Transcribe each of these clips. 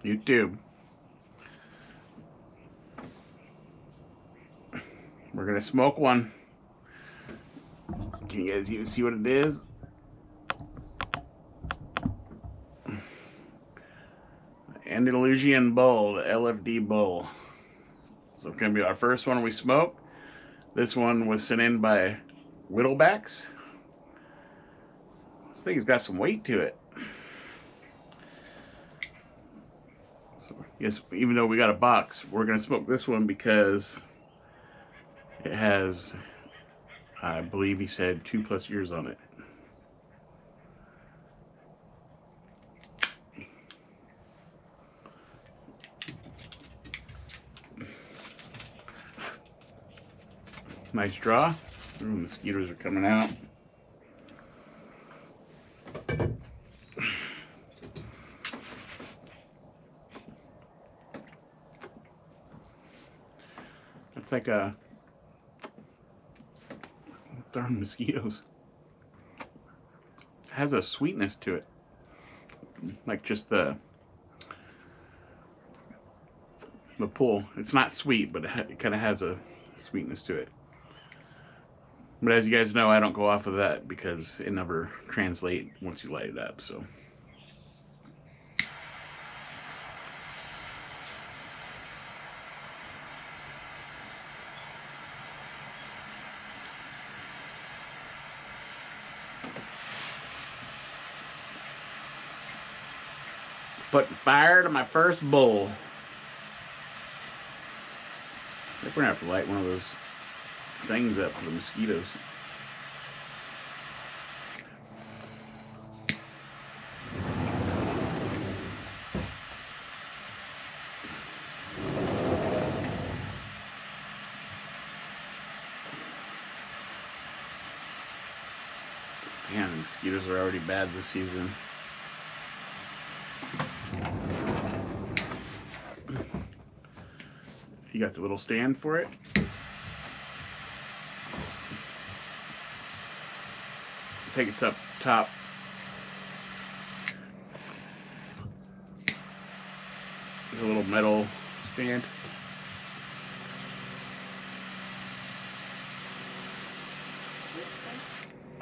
YouTube. We're gonna smoke one. Can you guys even see what it is? Andalusian Bull, the LFD Bull. So it's gonna be our first one we smoke. This one was sent in by Whittlebacks. This thing's got some weight to it. So yes, even though we got a box, we're gonna smoke this one because it has, I believe he said, 2+ years on it. Nice draw. Ooh, mosquitoes are coming out. That's like a darn mosquitoes. It has a sweetness to it, like just the pull. It's not sweet, but it kind of has a sweetness to it. But as you guys know, I don't go off of that because it never translates once you light it up. So. Putting fire to my first bowl. I think we're gonna have to light one of those things up for the mosquitoes. Man, the mosquitoes are already bad this season. You got the little stand for it. Take it's up top. There's a little metal stand.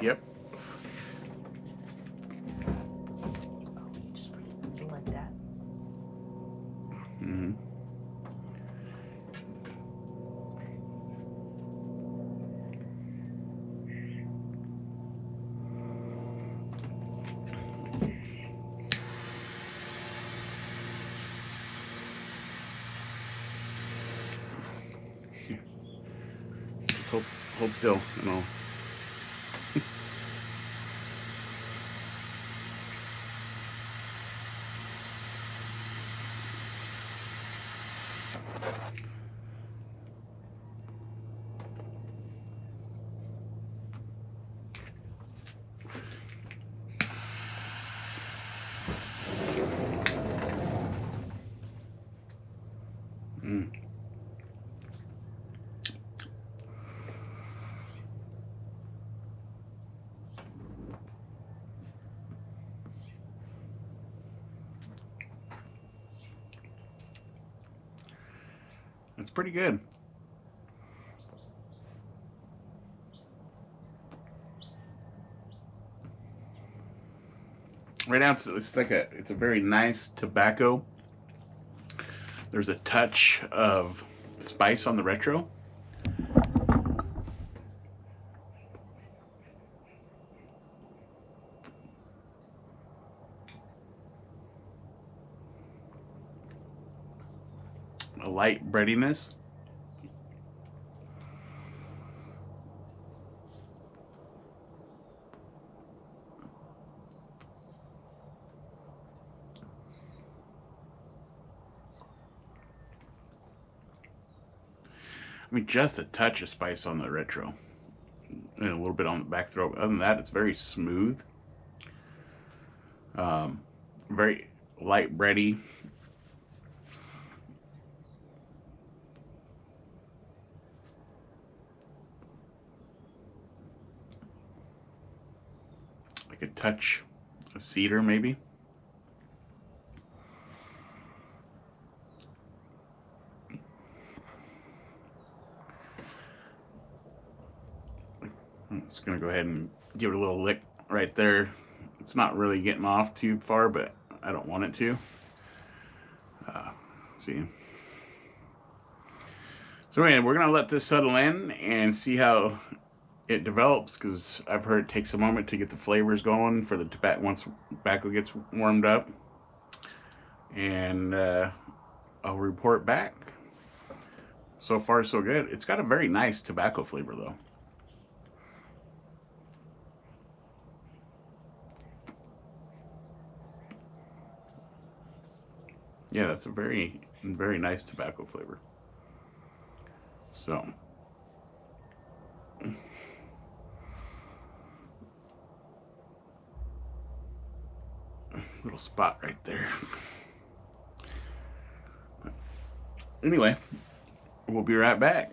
Yep. Just put it like that. Mm-hmm. Just hold still and I'll. It's pretty good. Right now it's like it's a very nice tobacco. There's a touch of spice on the retro. A light breadiness. I mean, just a touch of spice on the retro. And a little bit on the back throat. Other than that, it's very smooth. Very light bready. Like a touch of cedar, maybe. Just gonna go ahead and give it a little lick right there. It's not really getting off too far, but I don't want it to. See. So anyway, we're gonna let this settle in and see how it develops, because I've heard it takes a moment to get the flavors going for the tobacco once tobacco gets warmed up. And I'll report back. So far, so good. It's got a very nice tobacco flavor, though. Yeah, that's a very, very nice tobacco flavor. So, little spot right there. Anyway, we'll be right back.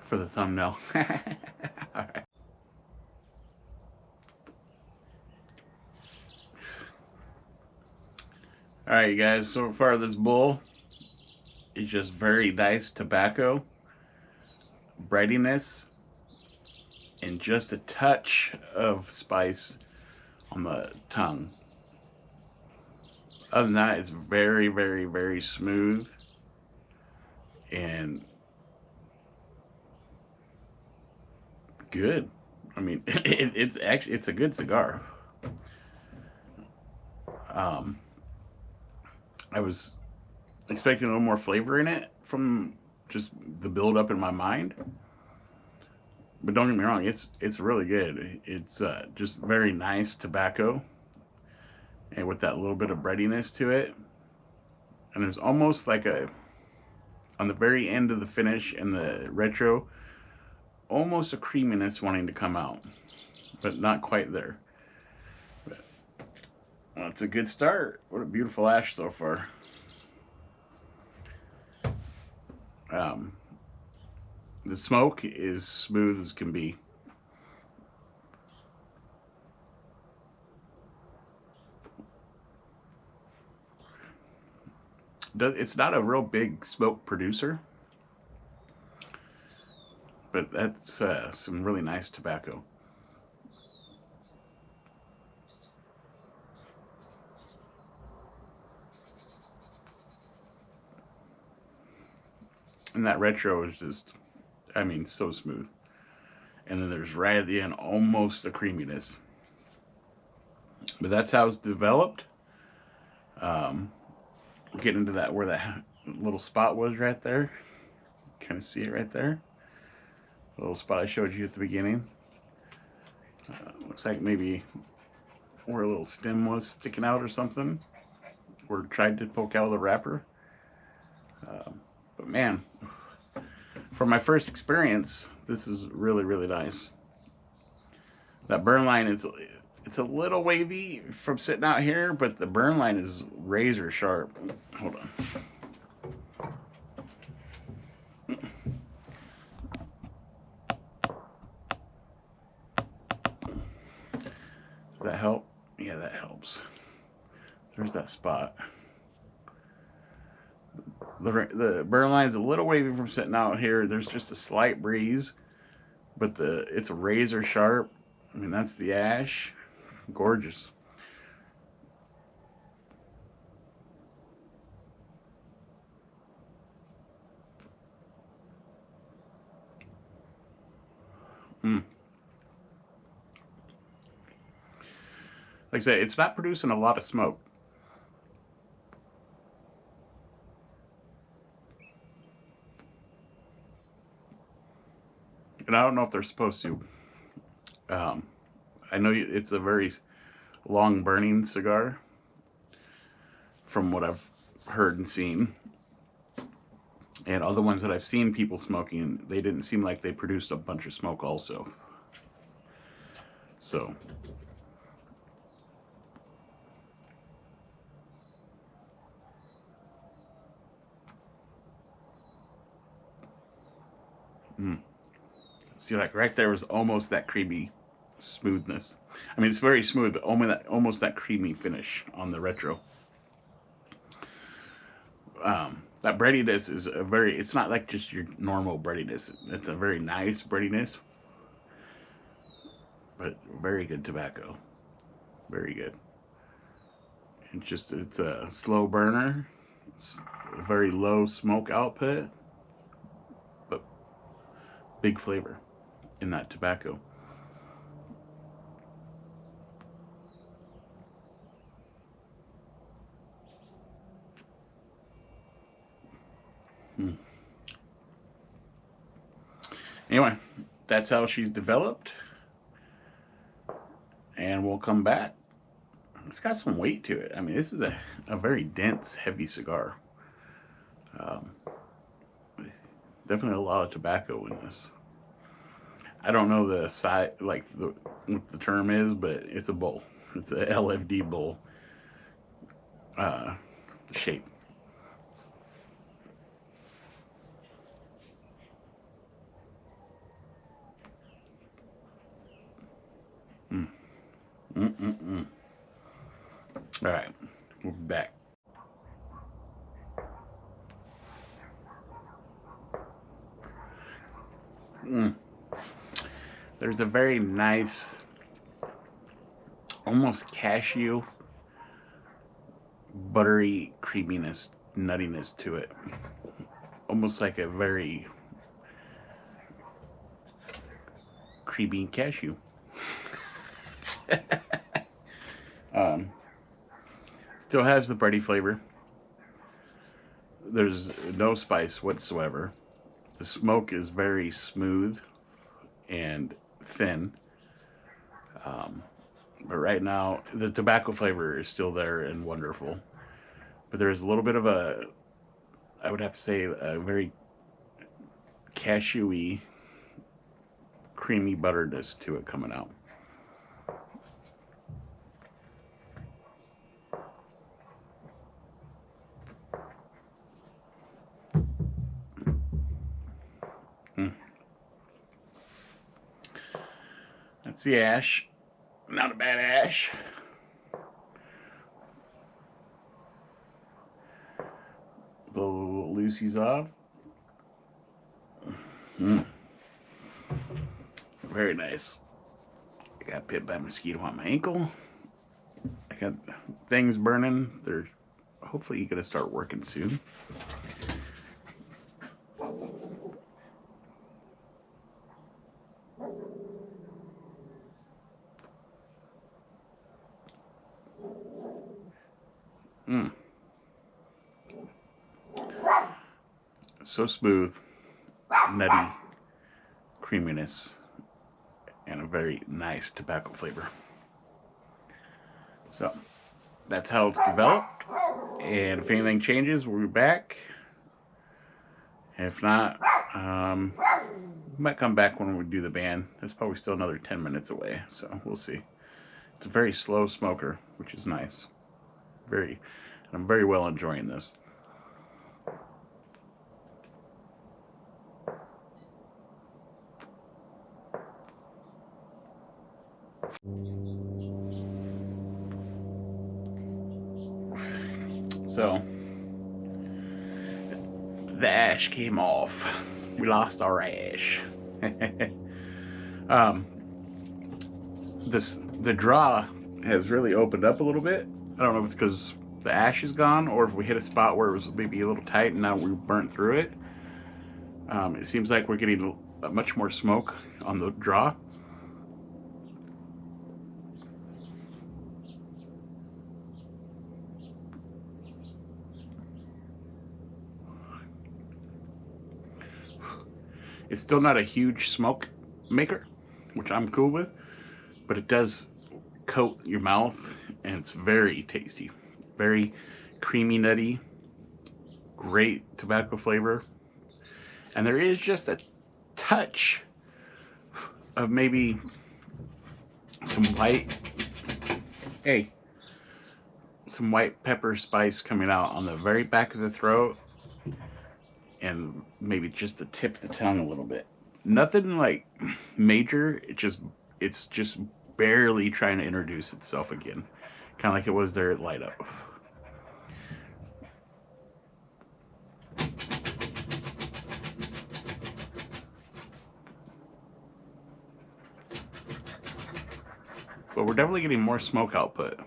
For the thumbnail. All right. All right, you guys, so far this bowl is just very nice tobacco, breadiness, and just a touch of spice on the tongue. Other than that, it's very, very, very smooth and good. I mean, it's actually, it's a good cigar. I was expecting a little more flavor in it from just the build up in my mind, but don't get me wrong, it's really good. It's just very nice tobacco, and with that little bit of breadiness to it, and there's almost like a, on the very end of the finish and the retro, almost a creaminess wanting to come out, but not quite there. But, well, it's a good start. What a beautiful ash so far. The smoke is smooth as can be. It's not a real big smoke producer, but that's some really nice tobacco. And that retro is just, I mean, so smooth. And then there's right at the end almost a creaminess. But that's how it's developed. Getting into that, where that little spot was right there. Kind of see it right there. The little spot I showed you at the beginning. Looks like maybe where a little stem was sticking out or something, or tried to poke out of the wrapper. But man, for my first experience, this is really, really nice. That burn line is, it's a little wavy from sitting out here, but the burn line is razor sharp. Hold on. Does that help? Yeah, that helps. There's that spot. The burn line's a little wavy from sitting out here. There's just a slight breeze, but it's razor sharp. I mean, that's the ash. Gorgeous. Like I said, it's not producing a lot of smoke. And I don't know if they're supposed to. I know it's a very long burning cigar, from what I've heard and seen. And other ones that I've seen people smoking, they didn't seem like they produced a bunch of smoke also. So, see, like right there was almost that creamy smoothness. I mean, it's very smooth, but almost that creamy finish on the retro. That breadiness is a very, it's not like just your normal breadiness. It's a very nice breadiness, but very good tobacco. Very good. It's a slow burner. It's a very low smoke output, but big flavor in that tobacco. Anyway, that's how she's developed. And we'll come back. It's got some weight to it. I mean, this is a very dense, heavy cigar. Um, Definitely a lot of tobacco in this. I don't know the size, like what the term is, but it's a bowl. It's a LFD bowl shape. Mm. Mm-mm-mm. All right, we'll be back. Mm. There's a very nice, almost cashew, buttery creaminess, nuttiness to it. Almost like a very creamy cashew. Still has the bready flavor. There's no spice whatsoever. The smoke is very smooth and thin. But right now, the tobacco flavor is still there and wonderful. But there's a little bit of a, I would have to say, a very cashewy, creamy butterness to it coming out. That's the ash. Not a bad ash. Blow Lucy's off. Very nice. I got bit by a mosquito on my ankle. I got things burning. They're hopefully gonna start working soon. So smooth, nutty creaminess, and a very nice tobacco flavor. So that's how it's developed. And if anything changes, we'll be back. If not, we might come back when we do the band. That's probably still another 10 minutes away, so we'll see. It's a very slow smoker, which is nice. I'm very well enjoying this. So the ash came off. We lost our ash. The draw has really opened up a little bit. I don't know if it's because the ash is gone or if we hit a spot where it was maybe a little tight and now we burnt through it. It seems like we're getting much more smoke on the draw. It's still not a huge smoke maker, which I'm cool with, but it does coat your mouth and it's very tasty. Very creamy, nutty, great tobacco flavor. And there is just a touch of maybe some some white pepper spice coming out on the very back of the throat and maybe just the tip of the tongue a little bit. Nothing like major, it's just barely trying to introduce itself again. Kind of like it was there at Light Up. but we're definitely getting more smoke output.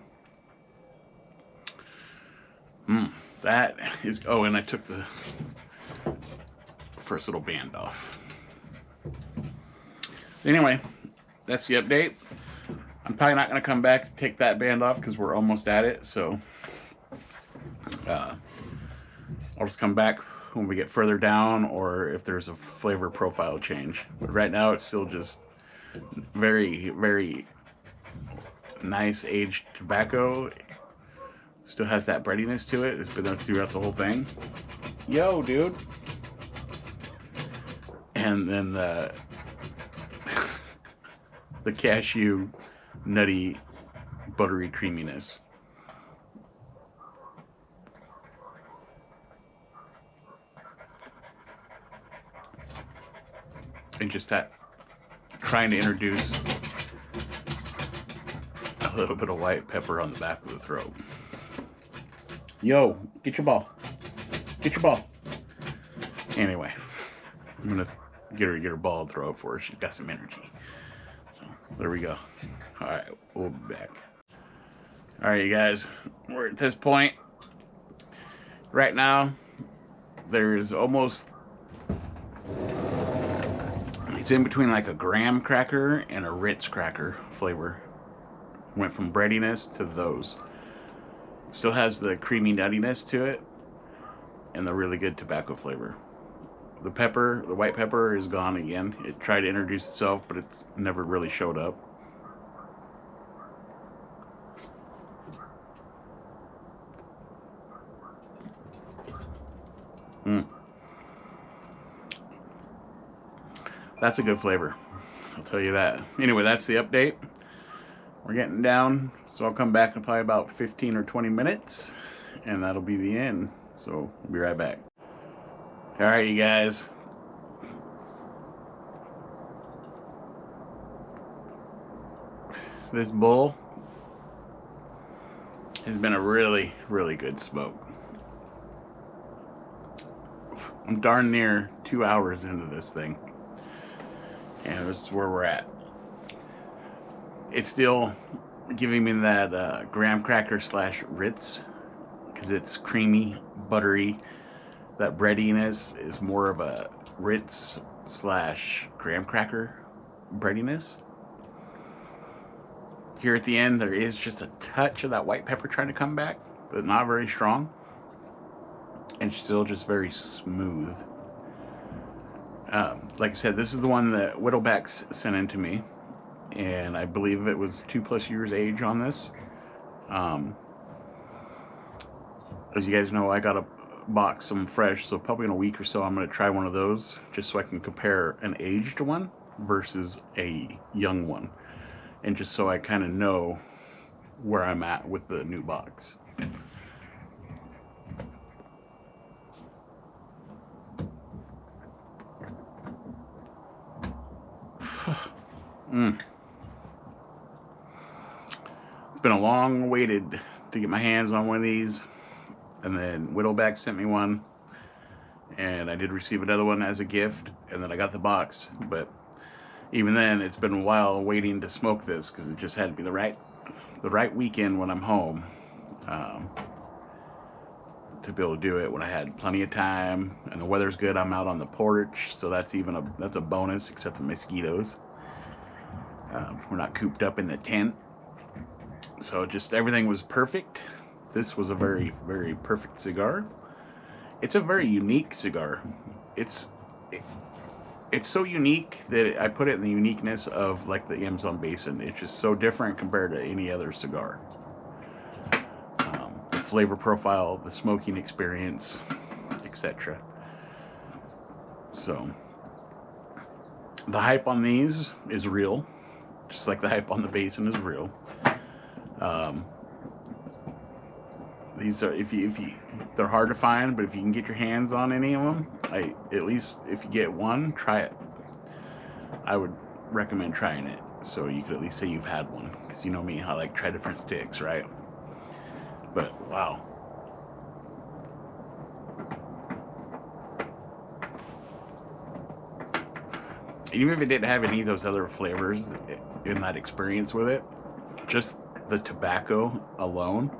That is, oh, and I took the first little band off. Anyway, that's the update. I'm probably not going to come back to take that band off because we're almost at it. So I'll just come back when we get further down, or if there's a flavor profile change. But right now it's still just very, very nice aged tobacco. Still has that breadiness to it. It's been there throughout the whole thing. Yo, dude. And then the cashew nutty buttery creaminess. And just that trying to introduce a little bit of white pepper on the back of the throat. Yo, get your ball. Get your ball. Anyway, I'm gonna get her ball and throw it for her. She's got some energy. So there we go. All right, we'll be back. All right, you guys, we're at this point. Right now, there's almost, it's in between like a graham cracker and a Ritz cracker flavor. Went from breadiness to those. Still has the creamy nuttiness to it and the really good tobacco flavor. The pepper, the white pepper, is gone again. It tried to introduce itself, but it's never really showed up. That's a good flavor, I'll tell you that. Anyway, that's the update. We're getting down, so I'll come back in probably about 15 or 20 minutes, and that'll be the end. So we'll be right back. All right, you guys. This bowl has been a really, really good smoke. I'm darn near 2 hours into this thing, and this is where we're at. It's still giving me that graham cracker slash Ritz, because it's creamy, buttery. That breadiness is more of a Ritz slash graham cracker breadiness. Here at the end, there is just a touch of that white pepper trying to come back, but not very strong. And still just very smooth. Like I said, this is the one that Whittlebacks sent in to me, and I believe it was 2+ years age on this. As you guys know, I got a box some fresh, so probably in a week or so I'm going to try one of those, just so I can compare an aged one versus a young one, and just so I kind of know where I'm at with the new box. It's been a long waited to get my hands on one of these, and then Whittleback sent me one, and I did receive another one as a gift, and then I got the box. But even then, it's been a while waiting to smoke this, because it just had to be the right weekend when I'm home to be able to do it, when I had plenty of time and the weather's good. I'm out on the porch, so that's a bonus, except the mosquitoes. We're not cooped up in the tent, so just everything was perfect. This was a very, very perfect cigar. It's a very unique cigar. It's so unique that I put it in the uniqueness of like the Amazon Basin. It's just so different compared to any other cigar. The flavor profile, the smoking experience, etc. So the hype on these is real, just like the hype on the Basin is real. These are, if you they're hard to find, but if you can get your hands on any of them, at least if you get one, try it. I would recommend trying it, so you could at least say you've had one, because you know me, I like try different sticks, right? But wow. Even if it didn't have any of those other flavors in that experience with it, just the tobacco alone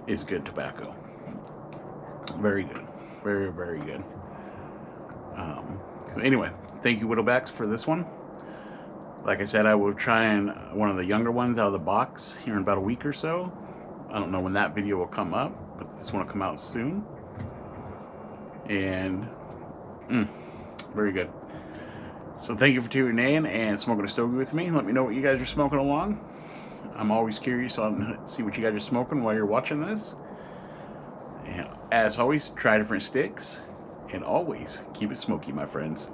is good tobacco. Very good. Very, very good. So anyway, thank you, Whittlebacks, for this one. Like I said, I will try one of the younger ones out of the box here in about a week or so. I don't know when that video will come up, but this one will come out soon. And very good. So thank you for tuning in and smoking a stogie with me. Let me know what you guys are smoking along. I'm always curious on see what you guys are smoking while you're watching this. And as always, try different sticks and always keep it smoky, my friends.